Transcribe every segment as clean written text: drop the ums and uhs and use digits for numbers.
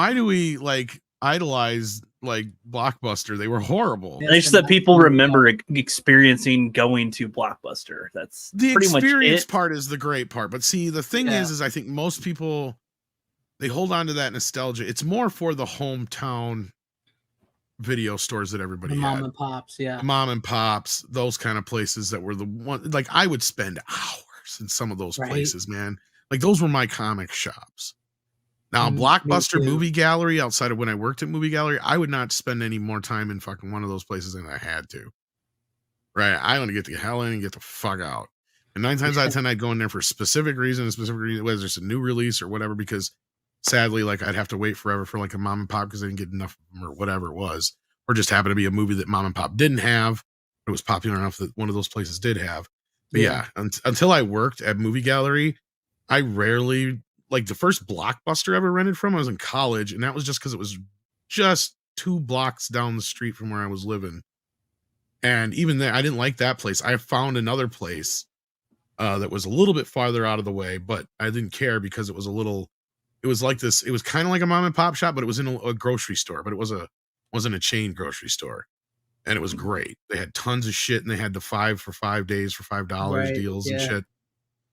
why do we like idolize like Blockbuster? They were horrible. And it's that people remember experiencing going to Blockbuster. That's the pretty experience much it. part is the great part. But see, the thing is I think most people, they hold on to that nostalgia. It's more for the hometown video stores that everybody had. Mom and pops, mom and pops, those kind of places that were the one. Like I would spend hours in some of those places, man. Like those were my comic shops. Now, Blockbuster, Movie Gallery, outside of when I worked at Movie Gallery, I would not spend any more time in fucking one of those places than I had to. Right? I want to get the hell in and get the fuck out. And 9 times out of 10, I'd go in there for a specific reason, whether it's a new release or whatever, because sadly, like I'd have to wait forever for like a mom and pop because I didn't get enough of them or whatever it was. Or just happened to be a movie that mom and pop didn't have. It was popular enough that one of those places did have. But yeah, until I worked at Movie Gallery, I rarely, like the first Blockbuster I ever rented from, I was in college, and that was just because it was just 2 blocks down the street from where I was living. And even then, I didn't like that place. I found another place that was a little bit farther out of the way, but I didn't care because it was like this. It was kind of like a mom and pop shop, but it was in a grocery store, but it wasn't a chain grocery store. And it was great. They had tons of shit, and they had the 5 for 5 days for $5 deals and shit.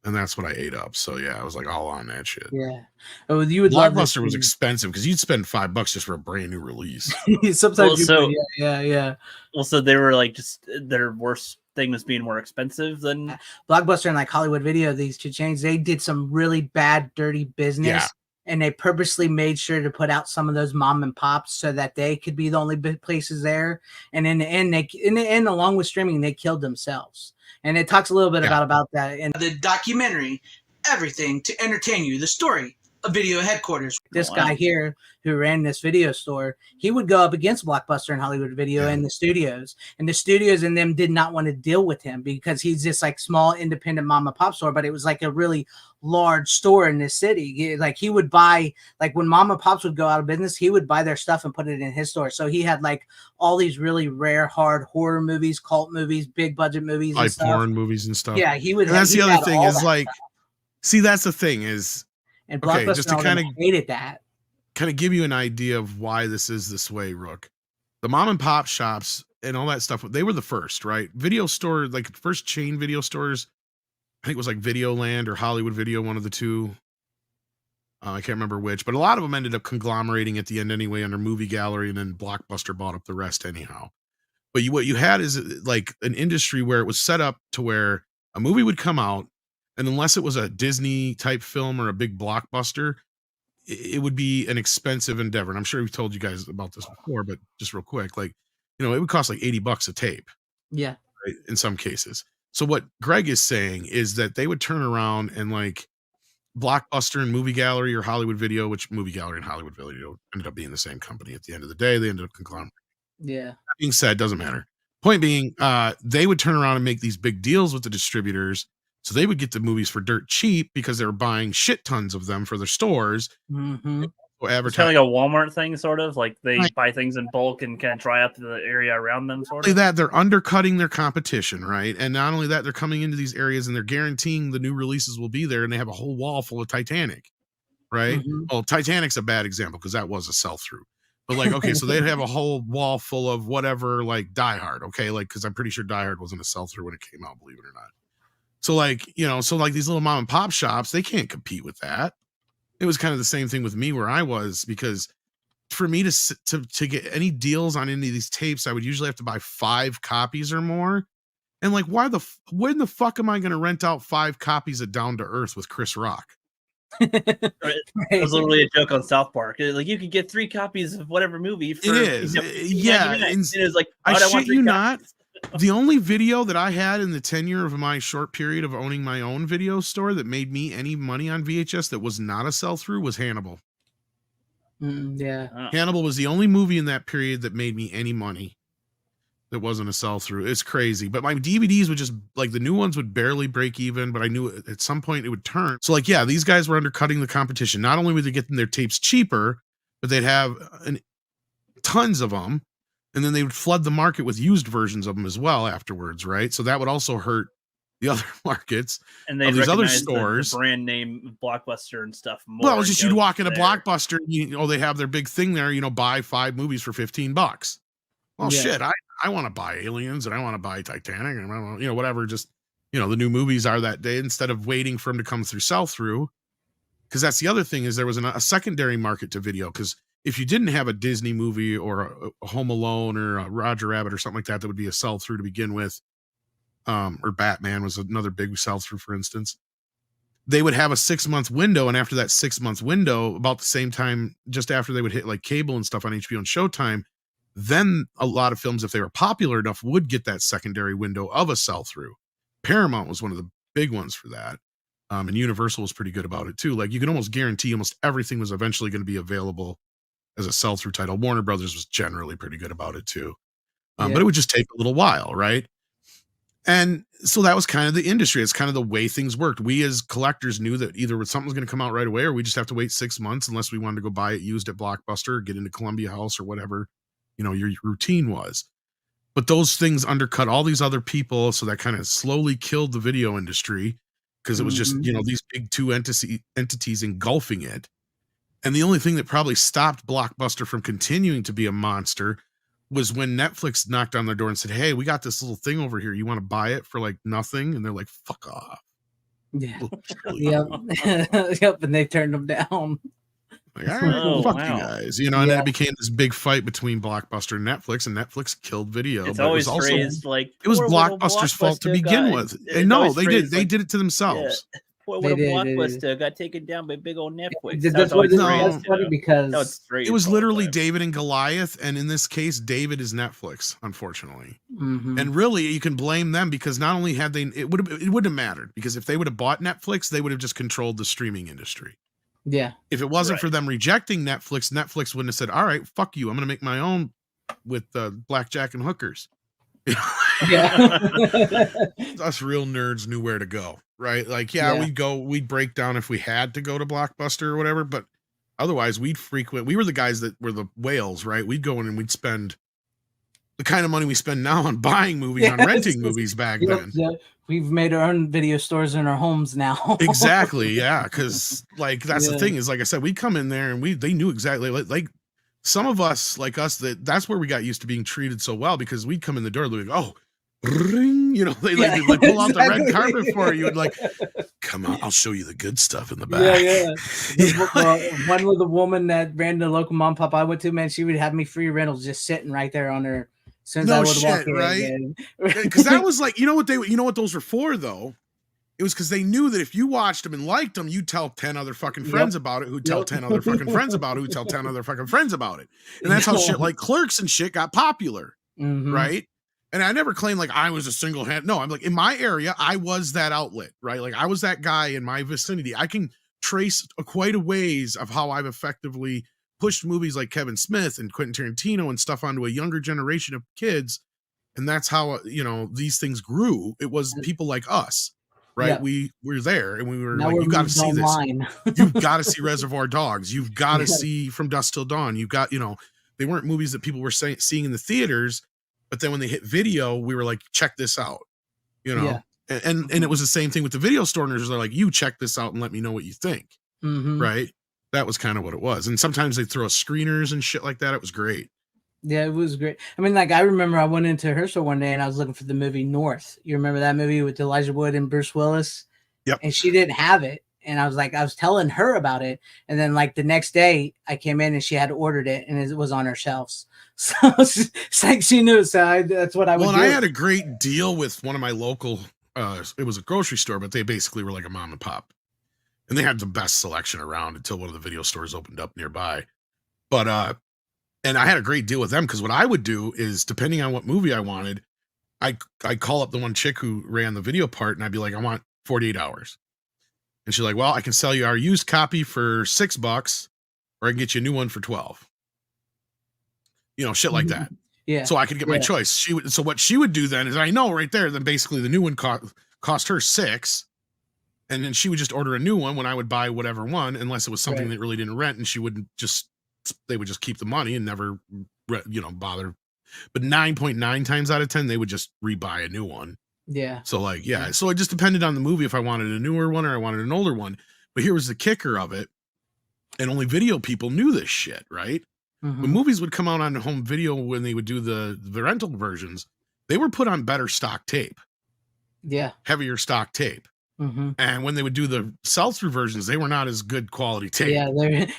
And that's what I ate up. So yeah, I was like all on that shit. Yeah. Oh, you would Blockbuster was expensive because you'd spend $5 just for a brand new release. Sometimes yeah. Well, so they were like just their worst thing was being more expensive than Blockbuster and like Hollywood Video, these 2 chains, they did some really bad, dirty business. Yeah. And they purposely made sure to put out some of those mom and pops so that they could be the only places there. And in the end, along with streaming, they killed themselves. And it talks a little bit about that in the documentary, Everything to Entertain You, the story of Video Headquarters. This guy here who ran this video store, he would go up against Blockbuster and Hollywood Video and the studios. And the studios and them did not want to deal with him because he's this like small independent mom and pop store, but it was like a really large store in this city. Like he would buy, like when mom and pops would go out of business, he would buy their stuff and put it in his store. So he had like all these really rare, hard horror movies, cult movies, big budget movies, like porn movies and stuff. Yeah, he would. And that's the other thing is like, see, that's the thing is, and Blockbuster just to kind of hated that. Kind of give you an idea of why this is this way, Rook. The mom and pop shops and all that stuff, they were the first, right? Video store, like first chain video stores, I think it was like Videoland or Hollywood Video, one of the two. I can't remember which, but a lot of them ended up conglomerating at the end anyway under Movie Gallery, and then Blockbuster bought up the rest anyhow. But what you had is like an industry where it was set up to where a movie would come out, and unless it was a Disney type film or a big blockbuster, it would be an expensive endeavor. And I'm sure we've told you guys about this before, but just real quick, like, you know, it would cost like $80 a tape. Yeah. Right, in some cases. So what Greg is saying is that they would turn around and like Blockbuster and Movie Gallery or Hollywood Video, which Movie Gallery and Hollywood Video ended up being the same company at the end of the day. They ended up conglomerating. Yeah. That being said, doesn't matter. Point being, they would turn around and make these big deals with the distributors. So they would get the movies for dirt cheap because they were buying shit tons of them for their stores. Mm-hmm. It's kind of like a Walmart thing, sort of like they buy things in bulk and kind of dry up the area around them. Sort of that they're undercutting their competition, right? And not only that, they're coming into these areas and they're guaranteeing the new releases will be there, and they have a whole wall full of Titanic, right? Mm-hmm. Well, Titanic's a bad example because that was a sell-through. But like, okay, so they'd have a whole wall full of whatever, like Die Hard, okay, like because I'm pretty sure Die Hard wasn't a sell-through when it came out, believe it or not. So like, you know, so like these little mom and pop shops, they can't compete with that. It was kind of the same thing with me where I was, because for me to get any deals on any of these tapes, I would usually have to buy 5 copies or more. And like, when the fuck am I going to rent out 5 copies of Down to Earth with Chris Rock? It was literally a joke on South Park. Like you could get 3 copies of whatever movie. For, it is, yeah. And it was like, I shit you not. The only video that I had in the tenure of my short period of owning my own video store that made me any money on VHS that was not a sell-through was Hannibal. Yeah. Hannibal was the only movie in that period that made me any money that wasn't a sell-through. It's crazy. But my DVDs would just, like, the new ones would barely break even, but I knew at some point it would turn. So, like, yeah, these guys were undercutting the competition. Not only were they getting their tapes cheaper, but they'd have tons of them. And then they would flood the market with used versions of them as well afterwards, right? So that would also hurt the other markets and they of these other recognize stores. the brand name Blockbuster and stuff more. Well, just you'd walk in a there. Blockbuster, they have their big thing there, buy 5 movies for $15. Well, shit, I want to buy Aliens and I want to buy Titanic and I want, whatever, just, the new movies are that day instead of waiting for them to come through sell-through. Because that's the other thing is there was a secondary market to video. Because if you didn't have a Disney movie or a Home Alone or a Roger Rabbit or something like that, that would be a sell-through to begin with. Or Batman was another big sell-through, for instance. They would have a 6-month window, and after that 6-month window, about the same time, just after they would hit like cable and stuff on HBO and Showtime, then a lot of films, if they were popular enough, would get that secondary window of a sell-through. Paramount was one of the big ones for that. And Universal was pretty good about it too. Like you can almost guarantee almost everything was eventually going to be available as a sell-through title. Warner Brothers was generally pretty good about it too. But it would just take a little while, right? And so that was kind of the industry. It's kind of the way things worked. We as collectors knew that either something's going to come out right away or we just have to wait 6 months unless we wanted to go buy it used at Blockbuster or get into Columbia House or whatever, your routine was. But those things undercut all these other people. So that kind of slowly killed the video industry because it was just, these big two entities engulfing it. And the only thing that probably stopped Blockbuster from continuing to be a monster was when Netflix knocked on their door and said, hey, we got this little thing over here. You want to buy it for like nothing? And they're like, fuck off. Yeah. Yep. And they turned them down. Like, all right, fuck you guys. And then it became this big fight between Blockbuster and Netflix killed video. It's always phrased like it was Blockbuster's fault to begin with. And no, they did. They did it to themselves. Poor little Blockbuster got taken down by big old Netflix. That's funny because it was literally David and Goliath, and in this case, David is Netflix, unfortunately. And really, you can blame them because not only had it wouldn't have mattered because if they would have bought Netflix, they would have just controlled the streaming industry. Yeah. If it wasn't for them rejecting Netflix, Netflix wouldn't have said, all right, fuck you. I'm going to make my own with blackjack and hookers. Yeah. Us real nerds knew where to go, right? Like, we'd break down if we had to go to Blockbuster or whatever, but otherwise we were the guys that were the whales, right? We'd go in and we'd spend the kind of money we spend now on buying movies, on renting movies back then. Yeah. We've made our own video stores in our homes now. Exactly. Yeah. Cause like, that's the thing is, like I said, we come in there and they knew exactly like some of us, like us, that's where we got used to being treated so well because we'd come in the door, like, oh, ring, they like pull out the red carpet for you and like, come on, I'll show you the good stuff in the back. One with a woman that ran the local mom pop I went to, man, she would have me free rentals just sitting right there on her. No shit, right? Because that was like, you know what those were for though? It was because they knew that if you watched them and liked them, you'd tell 10 other fucking friends about it, who'd tell 10 other fucking friends about it, who'd tell 10 other fucking friends about it. And that's how shit like Clerks and shit got popular, right? And I never claimed like I was a single hand. No, I'm like in my area, I was that outlet, right? Like I was that guy in my vicinity. I can trace quite a ways of how I've effectively pushed movies like Kevin Smith and Quentin Tarantino and stuff onto a younger generation of kids. And that's how, these things grew. It was people like us, right? Yeah. We were there and we were now like, you got to see online. You've got to see Reservoir Dogs. You've got to see From Dusk Till Dawn. You've got, they weren't movies that people were seeing in the theaters, but then when they hit video, we were like, check this out, and it was the same thing with the video store owners. They're like, you check this out and let me know what you think. Right. That was kind of what it was. And sometimes they throw screeners and shit like that. It was great. Yeah, it was great. I mean, like I remember I went into her store one day and I was looking for the movie North. You remember that movie with Elijah Wood and Bruce Willis? Yep. And she didn't have it. And I was telling her about it. And then like the next day I came in and she had ordered it and it was on her shelves. So it's like she knew. So that's what I would do. Well, I had a great deal with one of my local, it was a grocery store, but they basically were like a mom and pop. And they had the best selection around until one of the video stores opened up nearby. But, and I had a great deal with them because what I would do is, depending on what movie I wanted, I'd call up the one chick who ran the video part and I'd be like, I want 48 hours. And she's like, well, I can sell you our used copy for $6 or I can get you a new one for 12. Shit like that. Yeah. So I could get my choice. So what she would do then is I know right there, then basically the new one cost her $6. And then she would just order a new one when I would buy whatever one, unless it was something that really didn't rent, and they would just keep the money and never, bother. But 9.9 times out of 10, they would just rebuy a new one. Yeah. So like, yeah, so it just depended on the movie if I wanted a newer one or I wanted an older one. But here was the kicker of it, and only video people knew this shit, right? When movies would come out on home video, when they would do the rental versions, they were put on better stock tape. Yeah. Heavier stock tape. And when they would do the sell-through versions, they were not as good quality tape. Yeah,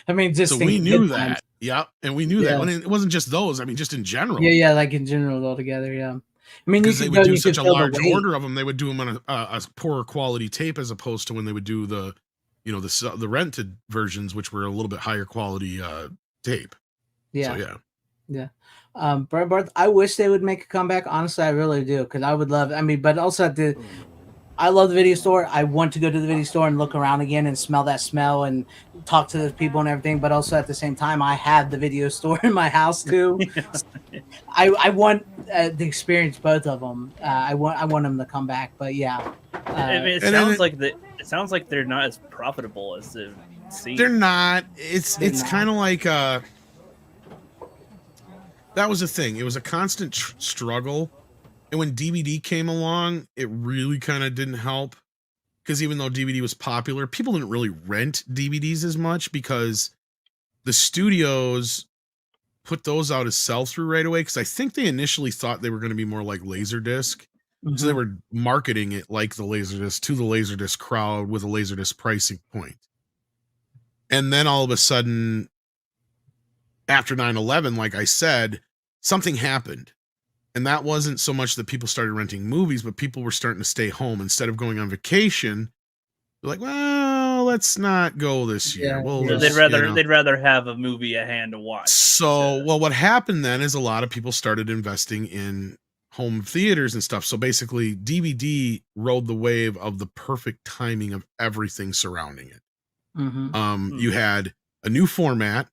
I mean, just so we knew that. Yeah, and we knew that. When it wasn't just those. I mean, just in general. Yeah, like in general altogether. Yeah. I mean, because they would do such a large order of them, they would do them on a poorer quality tape as opposed to when they would do the, you know, the rented versions, which were a little bit higher quality tape. Yeah. So, yeah. Barth, I wish they would make a comeback. Honestly, I really do, because I would love. I mean, but also I love the video store. I want to go to the video store and look around again and smell that smell and talk to the people and everything. But also at the same time, I have the video store in my house too. I want to experience both of them. I want them to come back. But yeah, I mean, it sounds like they're not as profitable as the scene. They're not. It's kind of like that was the thing. It was a constant struggle. And when DVD came along, it really kind of didn't help, because even though DVD was popular, people didn't really rent DVDs as much because the studios put those out as sell-through right away, because I think they initially thought they were going to be more like Laserdisc. So they were marketing it like the Laserdisc to the Laserdisc crowd with a Laserdisc pricing point. And then all of a sudden, after 9/11, like I said, something happened. And that wasn't so much that people started renting movies, but people were starting to stay home instead of going on vacation. They're like, well, let's not go this year. Yeah, well, they'd rather have a movie at hand to watch. So, well, what happened then is a lot of people started investing in home theaters and stuff. So basically, DVD rode the wave of the perfect timing of everything surrounding it. You had a new format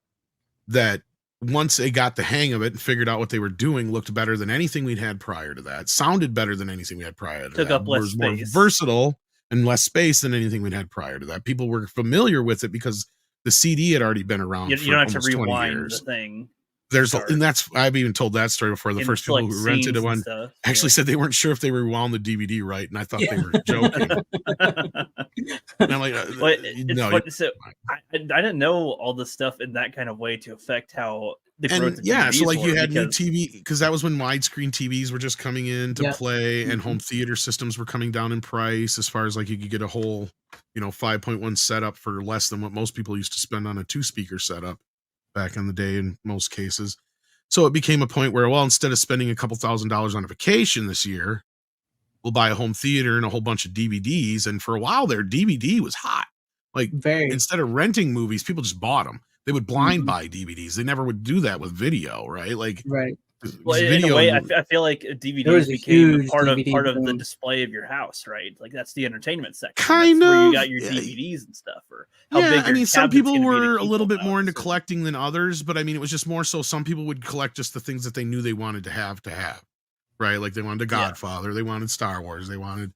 that, once they got the hang of it and figured out what they were doing, looked better than anything we'd had prior to that, sounded better than anything we had prior to that. Took up less space. More versatile and less space than anything we'd had prior to that. People were familiar with it because the CD had already been around. You don't have to rewind 20 years. The thing. And that's, I've even told that story before. The first people who rented it one actually said they weren't sure if they rewound the DVD right, and I thought they were joking. And I'm like, no. So I didn't know all this stuff in that kind of way to affect how the growth. And so like you had new TV, because that was when widescreen TVs were just coming into play, and home theater systems were coming down in price, as far as like you could get a whole, 5.1 setup for less than what most people used to spend on a 2-speaker setup back in the day in most cases. So it became a point where, well, instead of spending a couple $1,000s on a vacation this year, we'll buy a home theater and a whole bunch of DVDs. And for a while there, DVD was hot. Like, instead of renting movies, people just bought them. They would blind buy DVDs. They never would do that with video, right? Like, well, in a way, I feel like DVDs became part of the display of your house, right? Like, that's the entertainment section. Kind of. Where you got your DVDs and stuff. Or how big I mean, some people were a little bit more into collecting than others, but I mean, it was just more so some people would collect just the things that they knew they wanted to have, right? Like they wanted The Godfather, they wanted Star Wars, they wanted,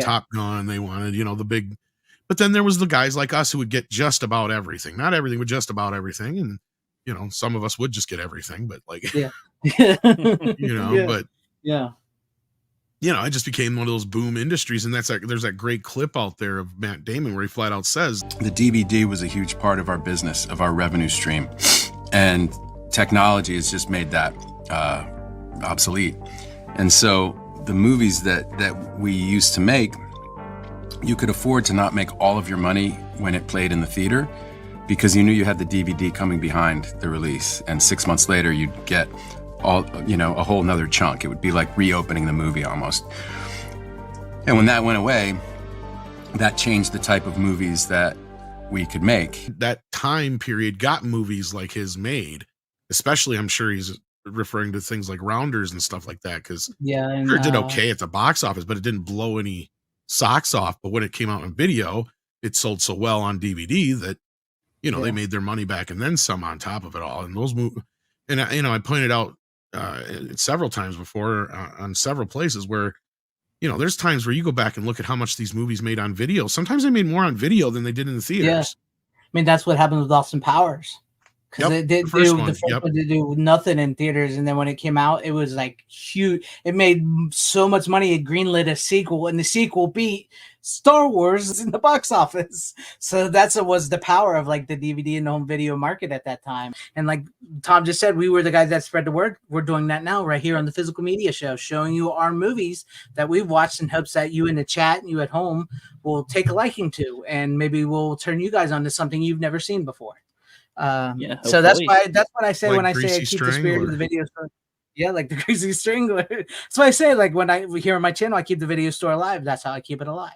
Top Gun, they wanted, the big. But then there was the guys like us who would get just about everything. Not everything, but just about everything. And, some of us would just get everything, but like, but it just became one of those boom industries. And there's that great clip out there of Matt Damon where he flat out says, the DVD was a huge part of our business, of our revenue stream. And technology has just made that obsolete. And so the movies that we used to make, you could afford to not make all of your money when it played in the theater, because you knew you had the DVD coming behind the release, and 6 months later you'd get a whole nother chunk. It would be like reopening the movie almost. And when that went away, that changed the type of movies that we could make. That time period got movies like his made, especially, I'm sure he's referring to things like Rounders and stuff like that, because it did okay at the box office, but it didn't blow any socks off. But when it came out on video, it sold so well on DVD that they made their money back and then some on top of it all. And those movies, and I pointed out several times before on several places where there's times where you go back and look at how much these movies made on video. Sometimes they made more on video than they did in the theaters. I mean, that's what happened with Austin Powers. because it did do the first one did do nothing in theaters, and then when it came out, it was like huge. It made so much money. It greenlit a sequel, and the sequel beat Star Wars in the box office. So was the power of like the DVD and home video market at that time. And like Tom just said, we were the guys that spread the word. We're doing that now right here on the Physical Media Show, showing you our movies that we've watched in hopes that you in the chat and you at home will take a liking to, and maybe we'll turn you guys onto something you've never seen before. So that's what I say, like, when I say I keep the spirit of the video store. Yeah, like the Greasy Strangler. That's why I say, like, when I here on my channel, I keep the video store alive. That's how I keep it alive.